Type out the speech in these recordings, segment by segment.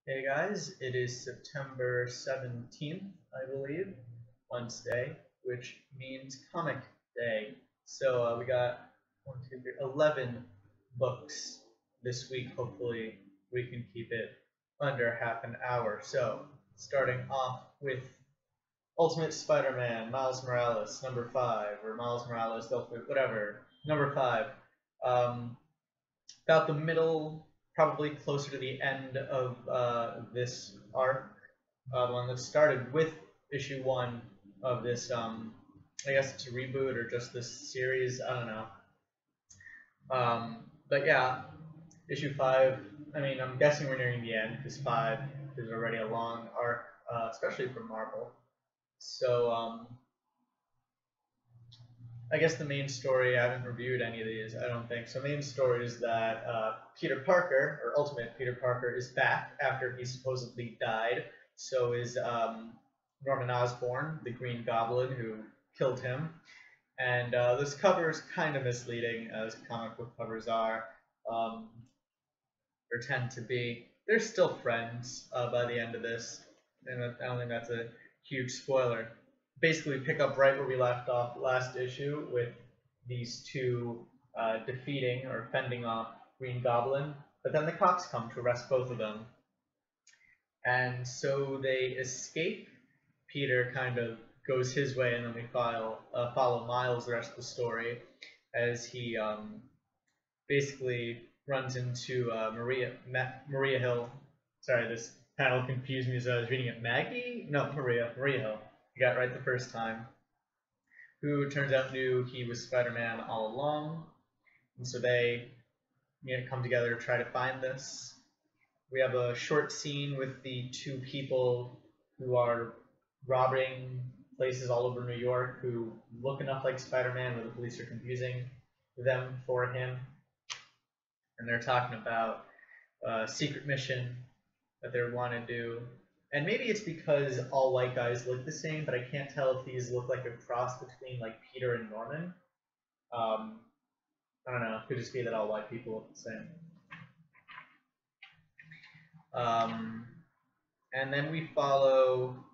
Hey guys, it is September 17th, I believe, Wednesday, which means Comic Day. So we got 11 books this week. Hopefully we can keep it under half an hour. So starting off with Ultimate Spider-Man, Miles Morales, number 5, or Miles Morales, Ultimate, whatever, number 5. About the middle, probably closer to the end of this arc, the one that started with issue 1 of this. I guess it's a reboot or just this series. I don't know. But yeah, issue 5. I mean, I'm guessing we're nearing the end because 5 is already a long arc, especially for Marvel. So I guess the main story, I haven't reviewed any of these, I don't think. So main story is that Peter Parker, or Ultimate Peter Parker, is back after he supposedly died. So is Norman Osborn, the Green Goblin who killed him. And this cover is kind of misleading, as comic book covers are, or tend to be. They're still friends by the end of this, and I don't think that's a huge spoiler. Basically pick up right where we left off last issue with these two defeating or fending off Green Goblin, but then the cops come to arrest both of them. And so they escape. Peter kind of goes his way, and then we follow Miles the rest of the story as he basically runs into Maria Hill. Sorry, this panel confused me as I was reading it. Maggie? No, Maria Hill. You got it right the first time. Who turns out knew he was Spider-Man all along. And so they come together to try to find this. We have a short scene with the two people who are robbing places all over New York who look enough like Spider-Man, but the police are confusing them for him. And they're talking about a secret mission that they want to do. And maybe it's because all white guys look the same, but I can't tell if these look like a cross between like Peter and Norman. I don't know. It could just be that all white people look the same. And then we follow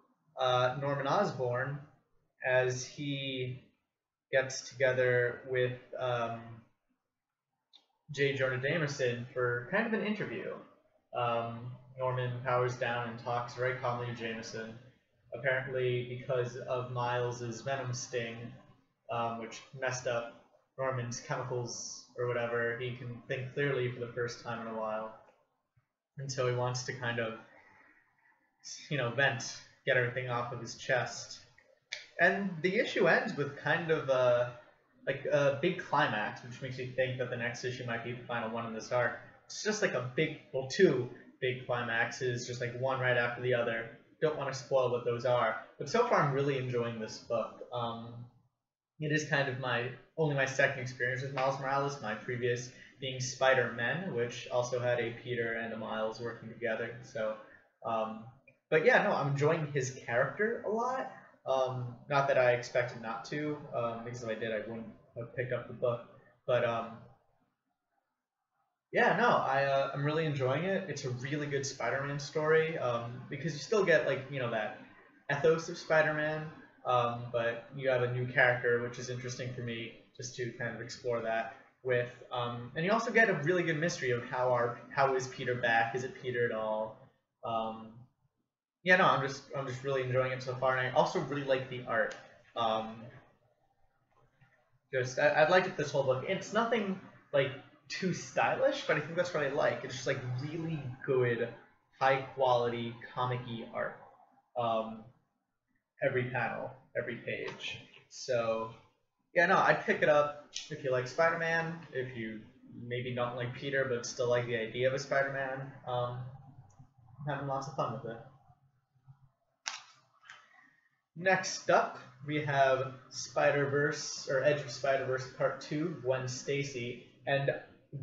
Norman Osborn as he gets together with J. Jonah Jameson for kind of an interview. Norman powers down and talks very calmly to Jameson, apparently because of Miles' venom sting, which messed up Norman's chemicals or whatever. He can think clearly for the first time in a while, and so he wants to kind of, vent, get everything off of his chest. And the issue ends with kind of like a big climax, which makes me think that the next issue might be the final one in this arc. It's just like two big climaxes, just like one right after the other. Don't want to spoil what those are, but so far I'm really enjoying this book. It is kind of only my second experience with Miles Morales, my previous being Spider-Man, which also had a Peter and a Miles working together. So, but yeah, no, I'm enjoying his character a lot. Not that I expected not to, because if I did, I wouldn't have picked up the book. But yeah, no, I'm really enjoying it. It's a really good Spider-Man story, because you still get that ethos of Spider-Man, but you have a new character, which is interesting for me just to kind of explore that with. And you also get a really good mystery of how is Peter back? Is it Peter at all? Yeah, no, I'm just really enjoying it so far, and I also really like the art. I've liked it this whole book. It's nothing like too stylish, but I think that's what I like. It's just like really good, high quality, comic-y art. Every panel, every page. So yeah, no, I'd pick it up if you like Spider-Man, if you maybe don't like Peter but still like the idea of a Spider-Man. I'm having lots of fun with it. Next up, we have Spiderverse, or Edge of Spiderverse Part 2, Gwen Stacy, and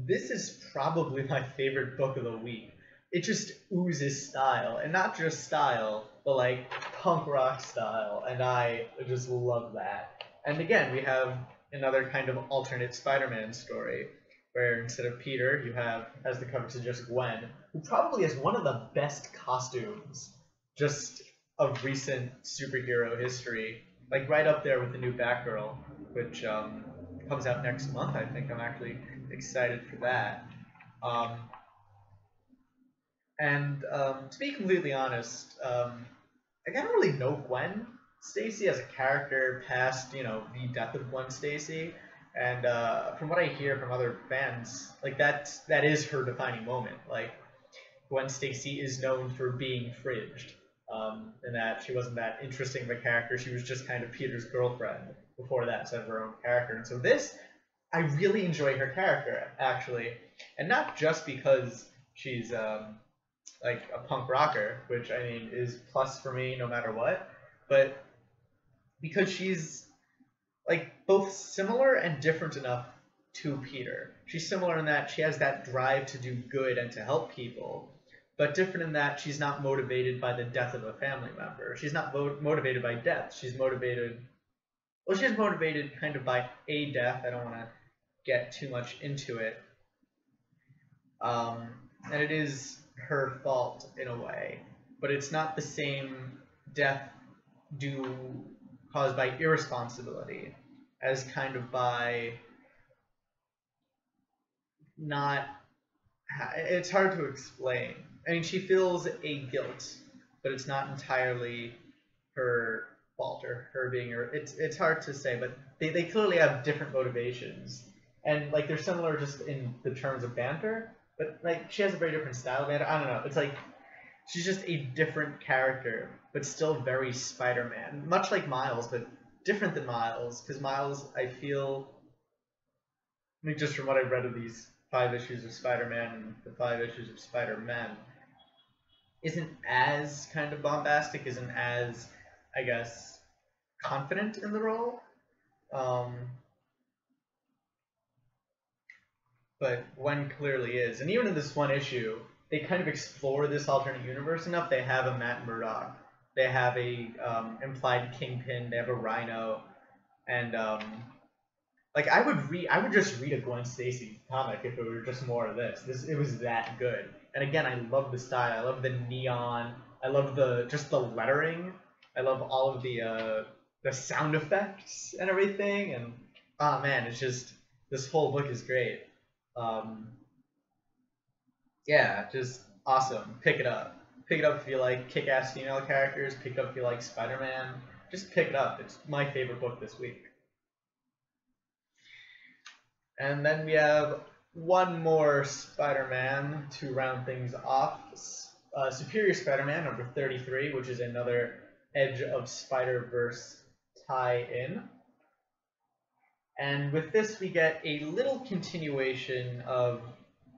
this is probably my favorite book of the week. It just oozes style, and not just style, but like punk rock style, and I just love that. And again, we have another kind of alternate Spider-Man story, where instead of Peter, you have, as the cover suggests, Gwen, who probably has one of the best costumes just of recent superhero history, like right up there with the new Batgirl, which comes out next month. I think I'm actually excited for that. Um, and to be completely honest, I don't really know Gwen Stacy as a character past, the death of Gwen Stacy. And from what I hear from other fans, like that is her defining moment. Like Gwen Stacy is known for being fridged, and that she wasn't that interesting of a character. She was just kind of Peter's girlfriend before that, instead of her own character. And so this, I really enjoy her character actually, and not just because she's like a punk rocker, which I mean is plus for me no matter what, but because she's like both similar and different enough to Peter. She's similar in that she has that drive to do good and to help people, but different in that she's not motivated by the death of a family member. She's not motivated by death. She's motivated kind of by a death. I don't want to get too much into it. And it is her fault in a way, but it's not the same death caused by irresponsibility as kind of by not. It's hard to explain. I mean, she feels a guilt, but it's not entirely her fault or her being her. It's hard to say, but they clearly have different motivations, and like they're similar just in the terms of banter, but like she has a very different style of banter. I don't know. It's like she's just a different character, but still very Spider-Man, much like Miles, but different than Miles, because Miles, I feel, I mean, just from what I've read of these 5 issues of Spider-Man and the 5 issues of Spider-Man, isn't as kind of bombastic, isn't as, I guess, confident in the role. But Gwen clearly is. And even in this one issue, they kind of explore this alternate universe enough. They have a Matt Murdock. They have a implied Kingpin. They have a Rhino. And like I would just read a Gwen Stacy comic if it were just more of this. It was that good. And again, I love the style. I love the neon. I love the lettering. I love all of the sound effects and everything. And oh man, it's just this whole book is great. Yeah, just awesome. Pick it up. Pick it up if you like kick-ass female characters. Pick it up if you like Spider-Man. Just pick it up. It's my favorite book this week. And then we have one more Spider-Man to round things off. Superior Spider-Man, number 33, which is another Edge of Spiderverse tie-in. And with this, we get a little continuation of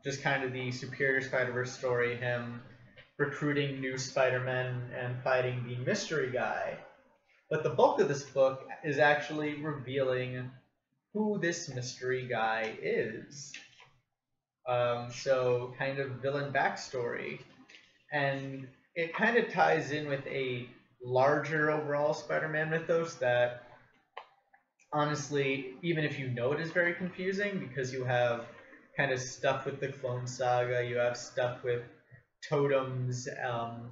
just kind of the Superior Spider-Verse story, him recruiting new Spider-Men and fighting the mystery guy. But the bulk of this book is actually revealing who this mystery guy is. So kind of villain backstory. And it kind of ties in with a larger overall Spider-Man mythos that, honestly, even if you know it is very confusing, because you have kind of stuff with the Clone Saga, you have stuff with totems,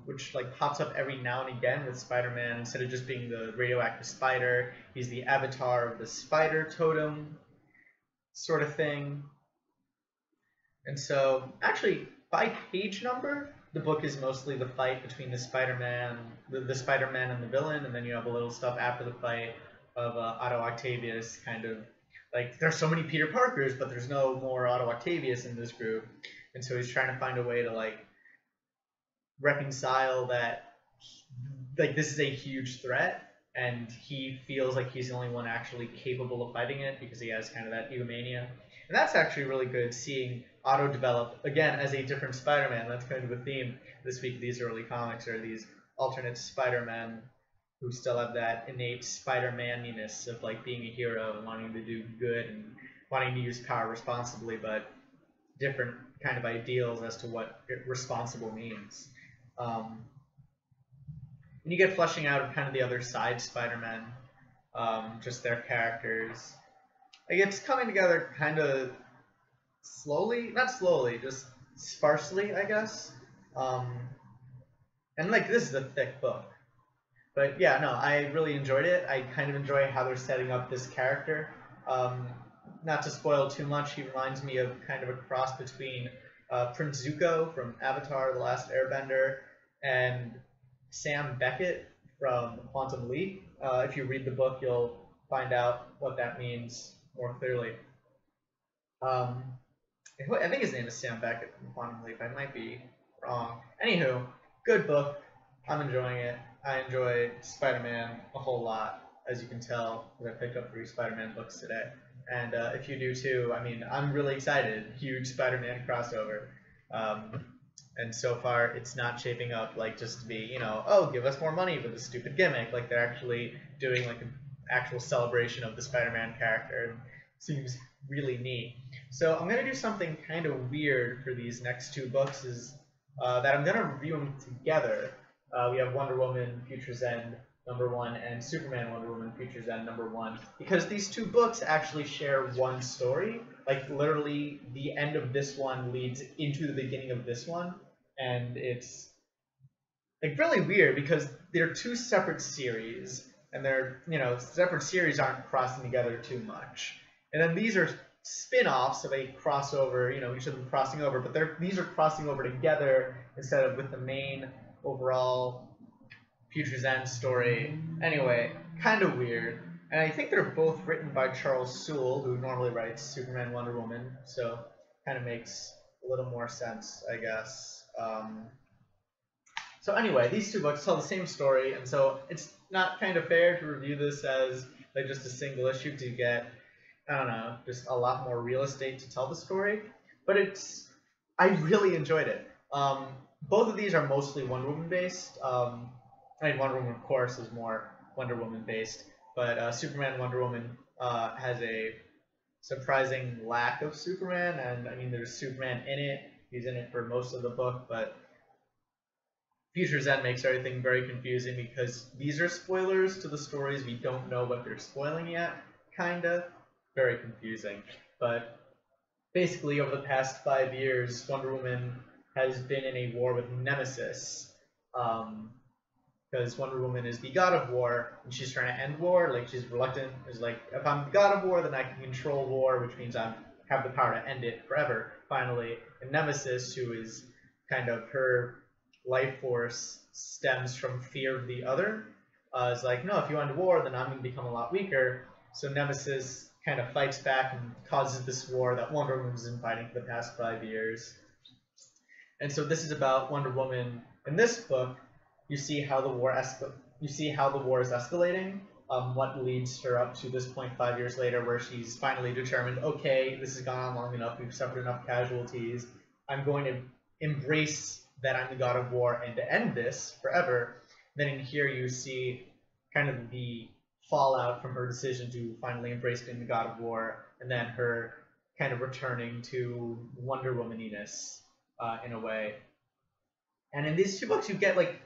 which like pops up every now and again with Spider-Man. Instead of just being the radioactive spider, he's the avatar of the spider totem sort of thing. And so, actually, by page number, the book is mostly the fight between the Spider-Man and the villain, and then you have a little stuff after the fight of Otto Octavius, kind of like there's so many Peter Parkers, but there's no more Otto Octavius in this group, and so he's trying to find a way to like reconcile that, like this is a huge threat, and he feels like he's the only one actually capable of fighting it because he has kind of that egomania. And that's actually really good, seeing Otto develop, again, as a different Spider-Man. That's kind of a theme this week, these early comics, are these alternate Spider-Men who still have that innate Spider-Man-iness of like being a hero and wanting to do good and wanting to use power responsibly, but different kind of ideals as to what responsible means. And you get fleshing out of kind of the other side Spider-Men, just their characters. Like it's coming together kind of slowly, not slowly, just sparsely, I guess. Um, and like this is a thick book. But yeah, no, I really enjoyed it. I kind of enjoy how they're setting up this character. Um, Not to spoil too much, he reminds me of kind of a cross between Prince Zuko from Avatar: The Last Airbender and Sam Beckett from Quantum Leap. If you read the book, you'll find out what that means more clearly. Um, I think his name is Sam Beckett from Quantum Leap. I might be wrong. Anywho, good book. I'm enjoying it. I enjoy Spider-Man a whole lot, as you can tell, because I picked up 3 Spider-Man books today. And if you do too, I mean, I'm really excited. Huge Spider-Man crossover. And so far, it's not shaping up like just to be, you know, oh, give us more money for this stupid gimmick. Like they're actually doing like an actual celebration of the Spider-Man character. It seems really neat. So I'm gonna do something kind of weird for these next 2 books. Is that I'm gonna review them together. We have Wonder Woman Future's End #1 and Superman Wonder Woman Future's End #1 because these 2 books actually share one story. Like literally, the end of this one leads into the beginning of this one, and it's like really weird because they're 2 separate series, and they're, you know, separate series aren't crossing together too much. And then these are spin-offs of a crossover, you know, each of them crossing over, but these are crossing over together instead of with the main overall Future's End story. Anyway, kind of weird. And I think they're both written by Charles Soule, who normally writes Superman, Wonder Woman, so kind of makes a little more sense, I guess. So anyway, these 2 books tell the same story, and so it's not kind of fair to review this as like just a single issue to get, I don't know, just a lot more real estate to tell the story. But I really enjoyed it. Both of these are mostly Wonder Woman based. I mean, Wonder Woman, of course, is more Wonder Woman based, but Superman Wonder Woman has a surprising lack of Superman, and I mean, there's Superman in it. He's in it for most of the book, but Future's End makes everything very confusing because these are spoilers to the stories. We don't know what they're spoiling yet, kinda. Very confusing. But basically, over the past 5 years, Wonder Woman has been in a war with Nemesis. Because Wonder Woman is the god of war, and she's trying to end war. Like, she's reluctant. Is like, if I'm the god of war, then I can control war, which means I have the power to end it forever, finally. And Nemesis, who is kind of her life force stems from fear of the other, is like, no, if you end war, then I'm going to become a lot weaker. So Nemesis kind of fights back and causes this war that Wonder Woman's been fighting for the past 5 years. And so this is about Wonder Woman. In this book, you see how the war is escalating. What leads her up to this point 5 years later, where she's finally determined, okay, this has gone on long enough. We've suffered enough casualties. I'm going to embrace that I'm the god of war and to end this forever. Then in here you see kind of the fallout from her decision to finally embrace being the god of war, and then her kind of returning to Wonder Woman-iness in a way. And in these 2 books you get like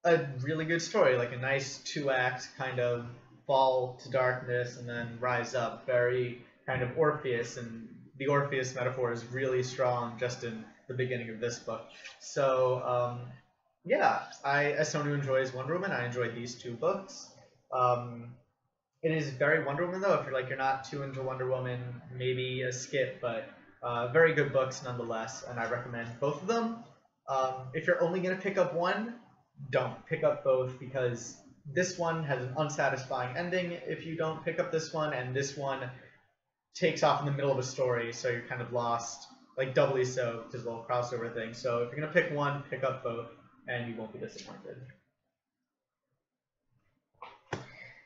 a really good story, like a nice 2-act kind of fall to darkness and then rise up, very kind of Orpheus, and the Orpheus metaphor is really strong just in the beginning of this book. So yeah, as someone who enjoys Wonder Woman, I enjoyed these 2 books. It is very Wonder Woman though. If you're not too into Wonder Woman, maybe a skip, but very good books nonetheless, and I recommend both of them. If you're only going to pick up one, don't pick up both, because this one has an unsatisfying ending if you don't pick up this one, and this one takes off in the middle of a story, so you're kind of lost, like doubly so, because of the little crossover thing. So if you're going to pick one, pick up both, and you won't be disappointed.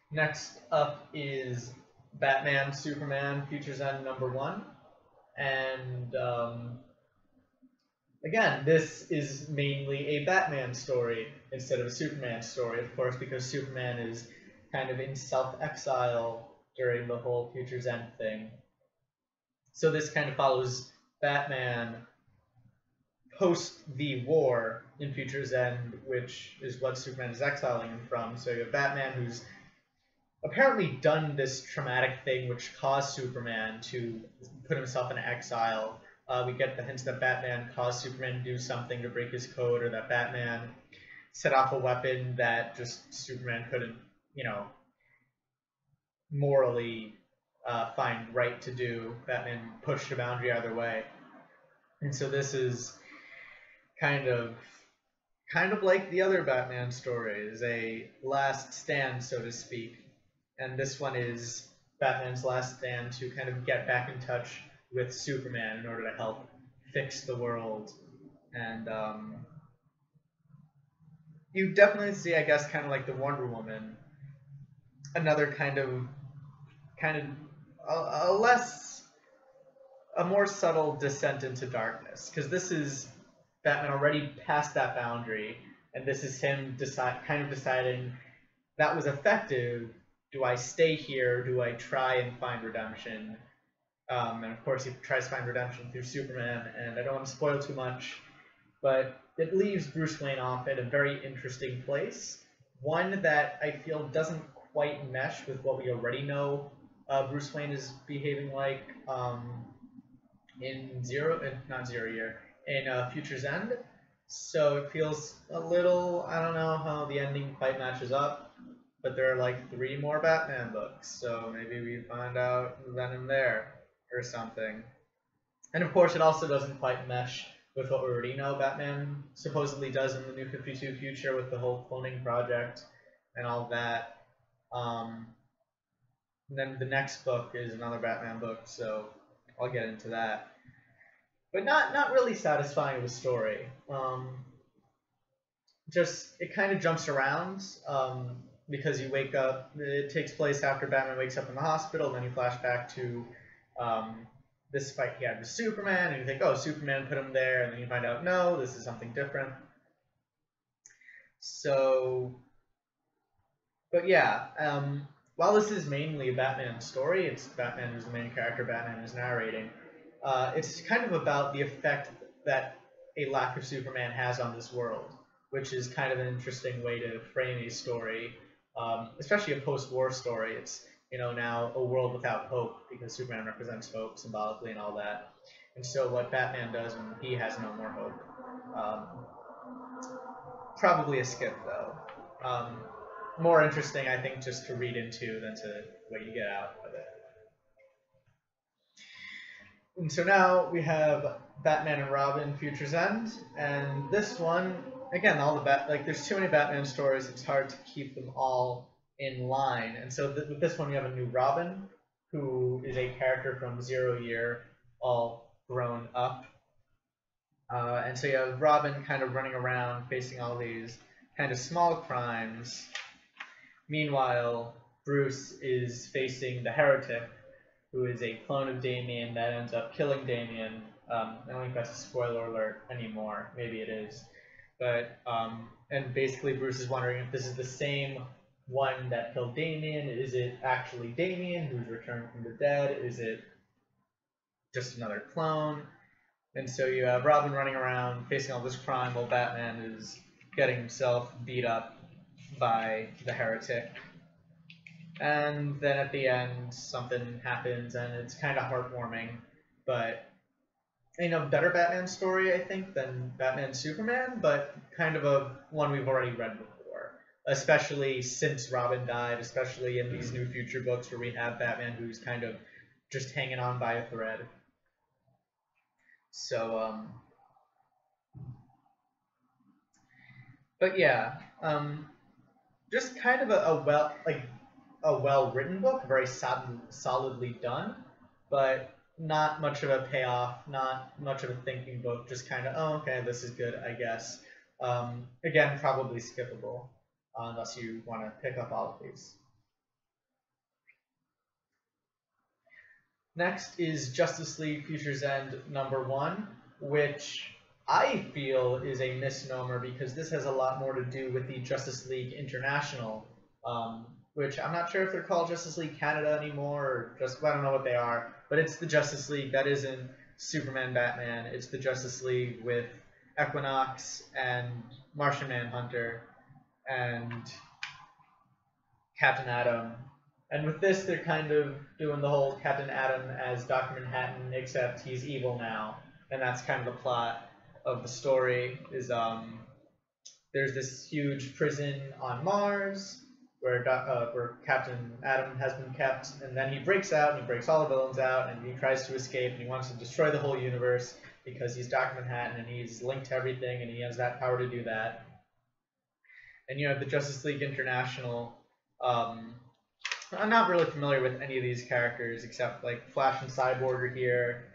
Next up is Batman, Superman, Future's End #1. And again, this is mainly a Batman story instead of a Superman story, of course, because Superman is kind of in self-exile during the whole Future's End thing. So this kind of follows Batman post the war in Future's End, which is what Superman is exiling him from. So you have Batman, who's apparently done this traumatic thing which caused Superman to put himself in exile, We get the hints that Batman caused Superman to do something to break his code, or that Batman set off a weapon that just Superman couldn't, morally find right to do. Batman pushed the boundary either way. And so this is kind of like the other Batman stories, a last stand, so to speak. And this one is Batman's last stand to kind of get back in touch with Superman in order to help fix the world. And you definitely see, I guess, kind of like the Wonder Woman, another kind of a more subtle descent into darkness, because this is Batman already past that boundary, and this is him deciding that was effective. Do I stay here? Do I try and find redemption? And of course, he tries to find redemption through Superman, and I don't want to spoil too much, but it leaves Bruce Wayne off at a very interesting place. One that I feel doesn't quite mesh with what we already know Bruce Wayne is behaving like in Future's End. So it feels a little, I don't know how the ending quite matches up, but there are like 3 more Batman books, so maybe we find out Venom there or something. And of course, it also doesn't quite mesh with what we already know Batman supposedly does in the New 52 future with the whole cloning project and all that. And then the next book is another Batman book, so I'll get into that. But not really satisfying of a story. Just, it kind of jumps around because you wake up, it takes place after Batman wakes up in the hospital, and then you flash back to this fight he had with Superman, and you think, oh, Superman put him there, and then you find out, no, this is something different. So, but yeah, while this is mainly a Batman story, it's Batman who's the main character, Batman is narrating, it's kind of about the effect that a lack of Superman has on this world, which is kind of an interesting way to frame a story, especially a post-war story. It's, now a world without hope, because Superman represents hope symbolically and all that. And so what Batman does when he has no more hope, probably a skip though. More interesting, I think, just to read into than to what you get out of it. And so now we have Batman and Robin, Future's End, and this one, again, there's too many Batman stories, it's hard to keep them all in line. And so with this one, we have a new Robin, who is a character from 0 Year, all grown up. And so you have Robin kind of running around, facing all these kind of small crimes. Meanwhile, Bruce is facing the Heretic, who is a clone of Damian that ends up killing Damian. I don't think that's a spoiler alert anymore. Maybe it is. But, and basically Bruce is wondering if this is the same one that killed Damian. Is it actually Damian who's returned from the dead? Is it just another clone? And so you have Robin running around facing all this crime while Batman is getting himself beat up by the Heretic. And then at the end, something happens, and it's kind of heartwarming. But, better Batman story, I think, than Batman Superman, but kind of a one we've already read before. Especially since Robin died, especially in these new future books where we have Batman who's kind of just hanging on by a thread. So, but yeah, just kind of a well-written book, very solidly done, but not much of a payoff, not much of a thinking book, just kind of, oh, okay, this is good, I guess. Again, probably skippable, unless you want to pick up all of these. Next is Justice League Future's End #1, which I feel is a misnomer because this has a lot more to do with the Justice League International, which I'm not sure if they're called Justice League Canada anymore, or I don't know what they are, but it's the Justice League that isn't Superman, Batman. It's the Justice League with Equinox and Martian Manhunter and Captain Atom. And with this, they're kind of doing the whole Captain Atom as Dr. Manhattan, except he's evil now. and that's kind of the plot of the story. Is there's this huge prison on Mars where Captain Atom has been kept, and then he breaks out and he breaks all the villains out, and he tries to escape, and he wants to destroy the whole universe because he's Dr. Manhattan and he's linked to everything, and he has that power to do that. And you have the Justice League International. I'm not really familiar with any of these characters except like Flash and Cyborg are here,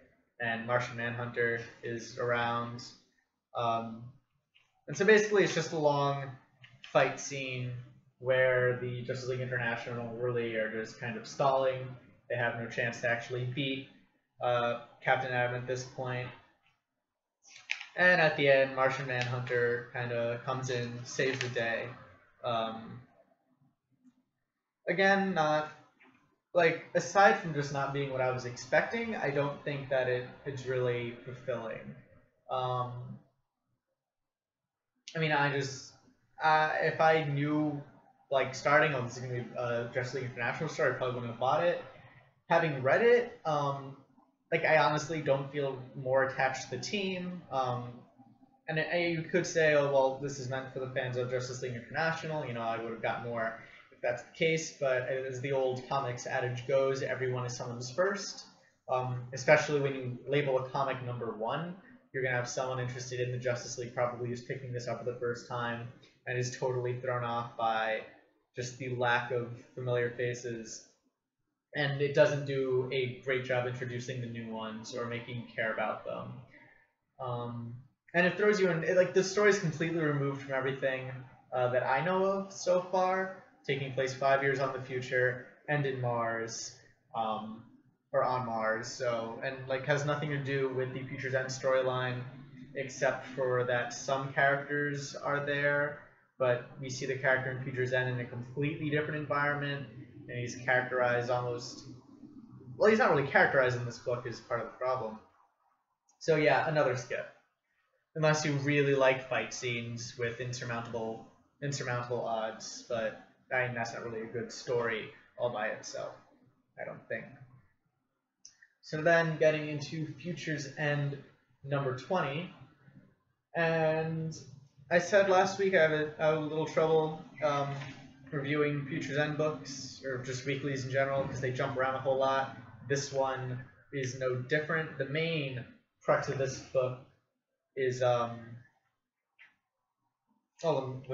and Martian Manhunter is around. And so basically it's just a long fight scene where the Justice League International really are just kind of stalling. They have no chance to actually beat Captain Atom at this point. And at the end, Martian Manhunter kind of comes in, saves the day. Again, not like, aside from just not being what I was expecting, I don't think that it's really fulfilling. I mean, if I knew, like, starting, oh, this is going to be a Justice League International story, I probably wouldn't have bought it. Having read it, like, I honestly don't feel more attached to the team. And you could say, oh, well, this is meant for the fans of Justice League International. You know, I would have got more if that's the case. But as the old comics adage goes, everyone is someone's first. Especially when you label a comic #1, you're going to have someone interested in the Justice League probably who's picking this up for the first time and is totally thrown off by just the lack of familiar faces. And it doesn't do a great job introducing the new ones or making you care about them. And it throws you in, like, the story is completely removed from everything that I know of so far, taking place 5 years on the future and in Mars, or on Mars, so, and like has nothing to do with the Future's End storyline, except for that some characters are there, but we see the character in Future's End in a completely different environment, and he's characterized almost, well, he's not really characterized in this book, is part of the problem. So yeah, another skip. Unless you really like fight scenes with insurmountable odds, but I mean, that's not really a good story all by itself, I don't think. So then getting into Future's End #20, and I said last week I had a little trouble reviewing Future's End books, or just weeklies in general, because they jump around a whole lot. This one is no different. The main crux of this book is, the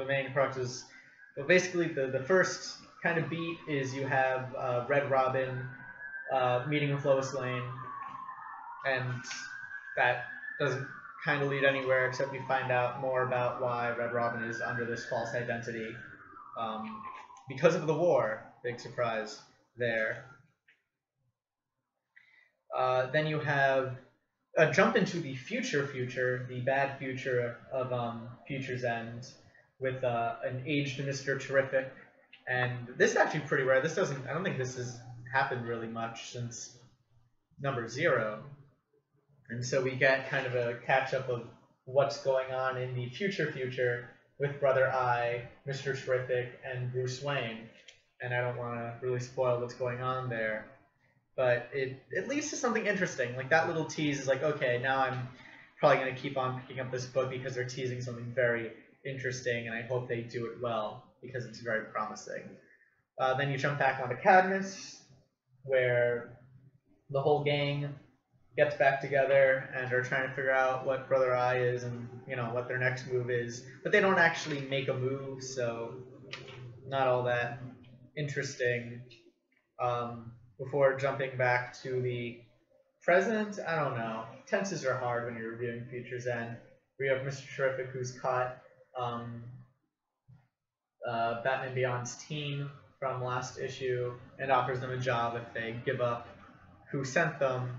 main crux is, well, basically the first kind of beat is you have Red Robin meeting with Lois Lane, and that doesn't kind of lead anywhere except we find out more about why Red Robin is under this false identity because of the war. Big surprise there. Then you have jump into the future, the bad future of Future's End with an aged Mr. Terrific, and this is actually pretty rare. I don't think this has happened really much since #0, and so we get kind of a catch-up of what's going on in the future with Brother Eye, Mr. Terrific, and Bruce Wayne, and I don't want to really spoil what's going on there, but it at least is something interesting. Like, that little tease is like, okay, now I'm probably going to keep on picking up this book because they're teasing something very interesting, and I hope they do it well because it's very promising. Then you jump back onto Cadmus, where the whole gang gets back together and are trying to figure out what Brother Eye is and, you know, what their next move is. But they don't actually make a move, so not all that interesting. Before jumping back to the present, I don't know. Tenses are hard when you're reviewing Future's End. We have Mr. Terrific, who's caught Batman Beyond's team from last issue and offers them a job if they give up who sent them,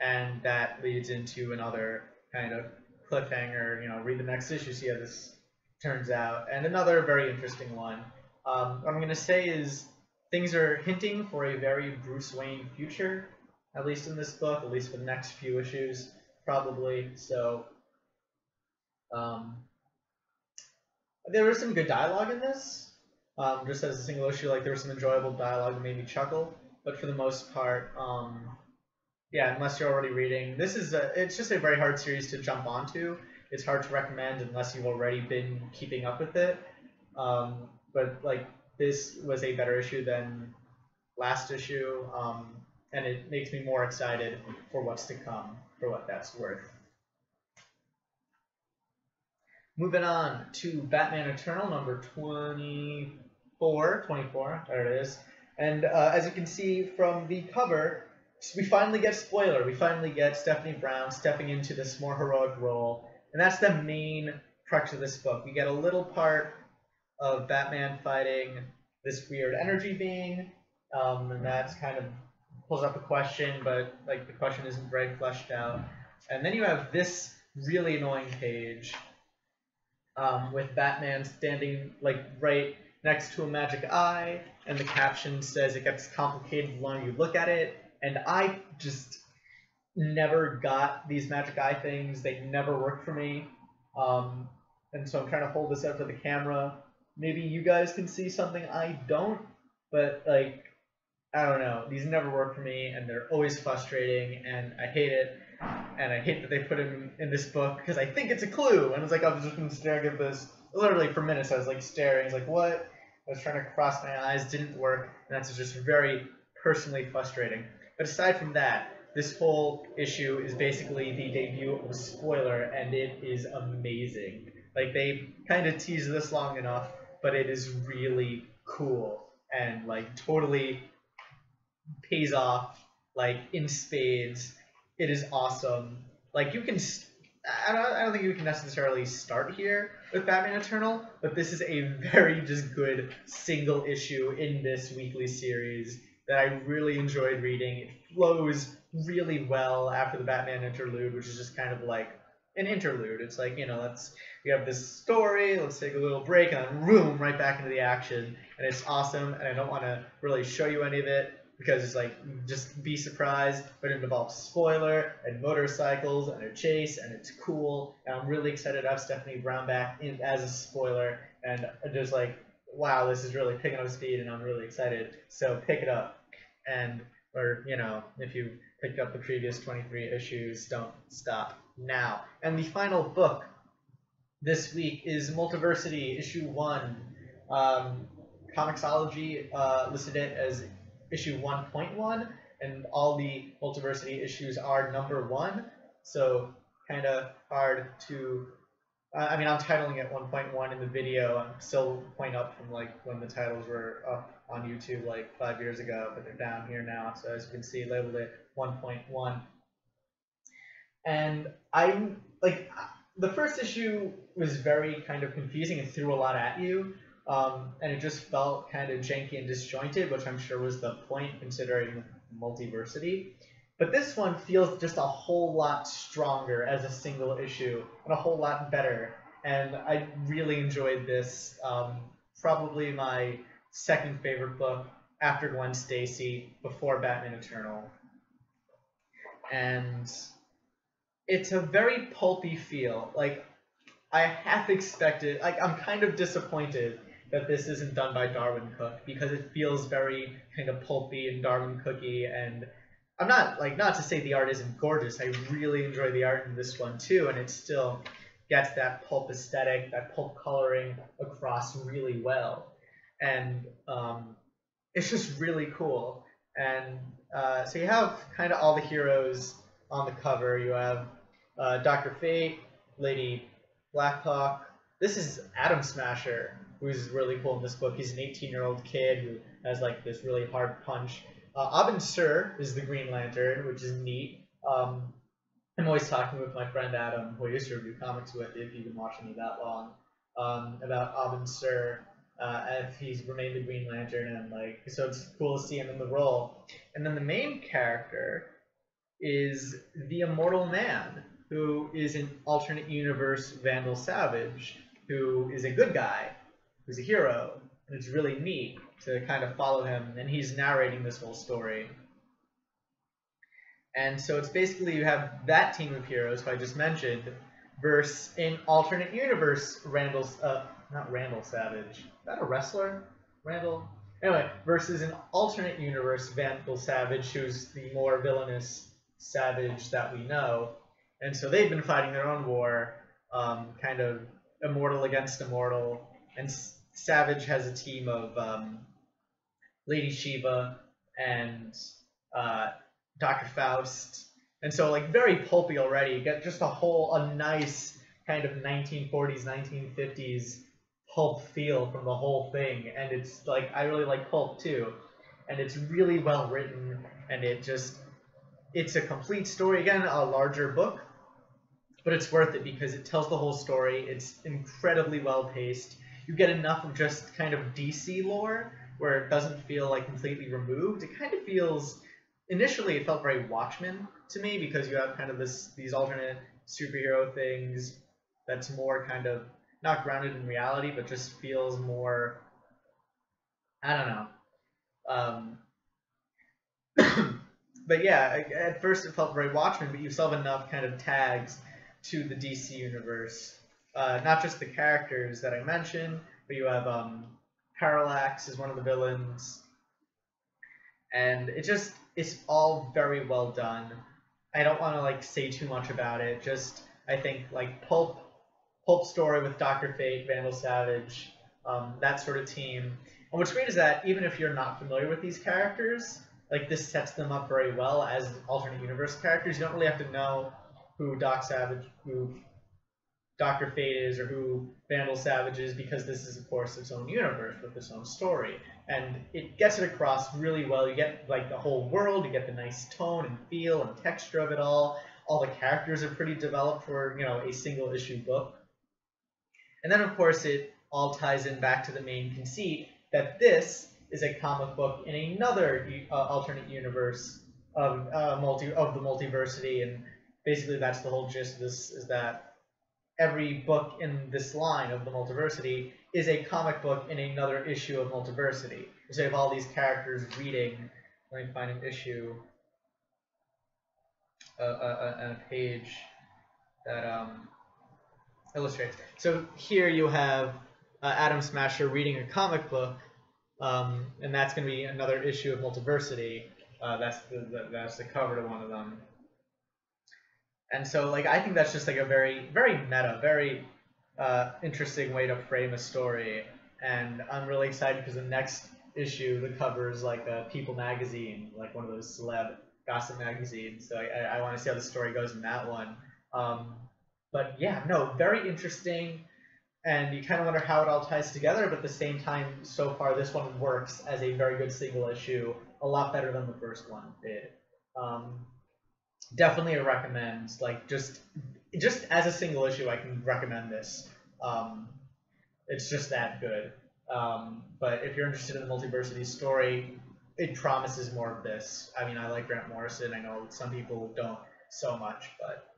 and that leads into another kind of cliffhanger, you know, read the next issue, see how this turns out. And another very interesting one. What I'm going to say is things are hinting for a very Bruce Wayne future, at least in this book, at least for the next few issues, probably. So there was some good dialogue in this. Just as a single issue, like, there was some enjoyable dialogue that made me chuckle, but for the most part, yeah, unless you're already reading. This is it's just a very hard series to jump onto. It's hard to recommend unless you've already been keeping up with it. But like this was a better issue than last issue, and it makes me more excited for what's to come, for what that's worth. Moving on to Batman Eternal number 24, there it is. And as you can see from the cover, we finally get spoiler. We finally get Stephanie Brown stepping into this more heroic role. And that's the main crux of this book. We get a little part of Batman fighting this weird energy being, and that's kind of pulls up a question, but like the question isn't very fleshed out. And then you have this really annoying page with Batman standing like right next to a magic eye, and the caption says it gets complicated the longer you look at it. And I just never got these magic eye things. They never worked for me. And so I'm trying to hold this up to the camera. Maybe you guys can see something I don't, but like, I don't know. These never work for me, and they're always frustrating, and I hate it. And I hate that they put him in this book because I think it's a clue. And it's like I've just been staring at this literally for minutes. I was like staring. I was like, what? I was trying to cross my eyes, didn't work, and that's just very personally frustrating. But aside from that, this whole issue is basically the debut of a spoiler, and it is amazing. Like, they kind of teased this long enough, but it is really cool and like totally pays off like in spades. It is awesome. Like, you can I don't think you can necessarily start here with Batman Eternal, but this is a very just good single issue in this weekly series that I really enjoyed reading. It flows really well after the Batman interlude, which is just kind of like an interlude. It's like, you know, we have this story, let's take a little break, and then boom, right back into the action. And it's awesome, and I don't want to really show you any of it because it's like, just be surprised, but it involves spoiler and motorcycles and a chase, and it's cool. And I'm really excited to have Stephanie Brown back as a spoiler, and just like, wow, this is really picking up speed, and I'm really excited. So pick it up, or you know, if you picked up the previous 23 issues, don't stop now. And the final book this week is Multiversity issue 1. Comixology listed it as issue 1.1, and all the Multiversity issues are number 1, so kind of hard to I mean, I'm titling it 1.1 in the video. I'm still point up from like when the titles were up on YouTube like 5 years ago, but they're down here now. So as you can see, labeled it 1.1. And I'm like, the first issue was very kind of confusing. It threw a lot at you, and it just felt kind of janky and disjointed, which I'm sure was the point considering Multiversity. But this one feels just a whole lot stronger as a single issue, and a whole lot better. And I really enjoyed this. Probably my second favorite book after Gwen Stacy, before Batman Eternal. And it's a very pulpy feel. Like, I half expected, like, I'm kind of disappointed that this isn't done by Darwin Cook, because it feels very kind of pulpy and Darwin Cooky, and I'm not, like, not to say the art isn't gorgeous. I really enjoy the art in this one too, and it still gets that pulp aesthetic, that pulp coloring across really well. And it's just really cool. And so you have kind of all the heroes on the cover. You have Dr. Fate, Lady Blackhawk. This is Atom Smasher, who's really cool in this book. He's an 18-year-old kid who has like this really hard punch. Abin Sur is the Green Lantern, which is neat. I'm always talking with my friend Adam, who I used to review comics with, if you've been watching me that long, about Abin Sur, if he's remained the Green Lantern, and like, so it's cool to see him in the role. And then the main character is the Immortal Man, who is an alternate universe Vandal Savage, who is a good guy, who's a hero, and it's really neat to kind of follow him, and he's narrating this whole story. And so it's basically, you have that team of heroes who I just mentioned, versus an alternate universe not Randall Savage. Is that a wrestler? Randall? Anyway, versus an alternate universe Vandal Savage, who's the more villainous Savage that we know. And so they've been fighting their own war, kind of immortal against immortal. And Savage has a team of Lady Shiva and Dr. Faust. And so like very pulpy already. You get just a nice kind of 1940s, 1950s pulp feel from the whole thing. And it's like, I really like pulp too. And it's really well written, and it's a complete story. Again, a larger book, but it's worth it because it tells the whole story. It's incredibly well paced. You get enough of just kind of DC lore where it doesn't feel like completely removed. It kind of feels, initially it felt very Watchmen to me, because you have kind of these alternate superhero things that's more kind of not grounded in reality, but just feels more, I don't know. But yeah, at first it felt very Watchmen, but you still have enough kind of tags to the DC universe. Not just the characters that I mentioned, but you have Parallax is one of the villains. And it's all very well done. I don't want to like say too much about it. Just, I think like pulp story with Dr. Fate, Vandal Savage, that sort of team. And what's great is that even if you're not familiar with these characters, like this sets them up very well as alternate universe characters. You don't really have to know who who Dr. Fate is, or who Vandal Savage is, because this is of course its own universe with its own story. And it gets it across really well. You get like the whole world, you get the nice tone and feel and texture of it all. All the characters are pretty developed for, a single issue book. And then of course it all ties in back to the main conceit that this is a comic book in another alternate universe of the Multiversity, and basically that's the whole gist of this, is that every book in this line of the Multiversity is a comic book in another issue of Multiversity. So you have all these characters reading. Let me find an issue, a page that illustrates. So here you have Atom Smasher reading a comic book, and that's going to be another issue of Multiversity. That's the cover to one of them. And so, like, I think that's just like a very, very meta, very interesting way to frame a story. And I'm really excited because the next issue, the cover is like a People magazine, like one of those celeb gossip magazines. So I want to see how the story goes in that one. But yeah, no, very interesting. And you kind of wonder how it all ties together, but at the same time, so far, this one works as a very good single issue, a lot better than the first one did. Definitely a recommend. Like, just as a single issue, I can recommend this. It's just that good. But if you're interested in the Multiversity story, it promises more of this. I mean, I like Grant Morrison. I know some people don't so much, but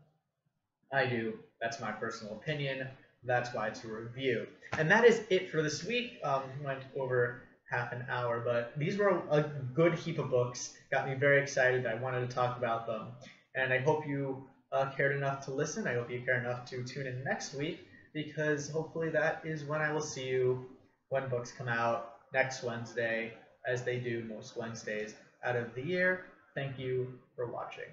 I do. That's my personal opinion. That's why it's a review. And that is it for this week. Went over half an hour, but these were a good heap of books. Got me very excited. I wanted to talk about them. And I hope you cared enough to listen. I hope you care enough to tune in next week, because hopefully that is when I will see you when books come out next Wednesday, as they do most Wednesdays out of the year. Thank you for watching.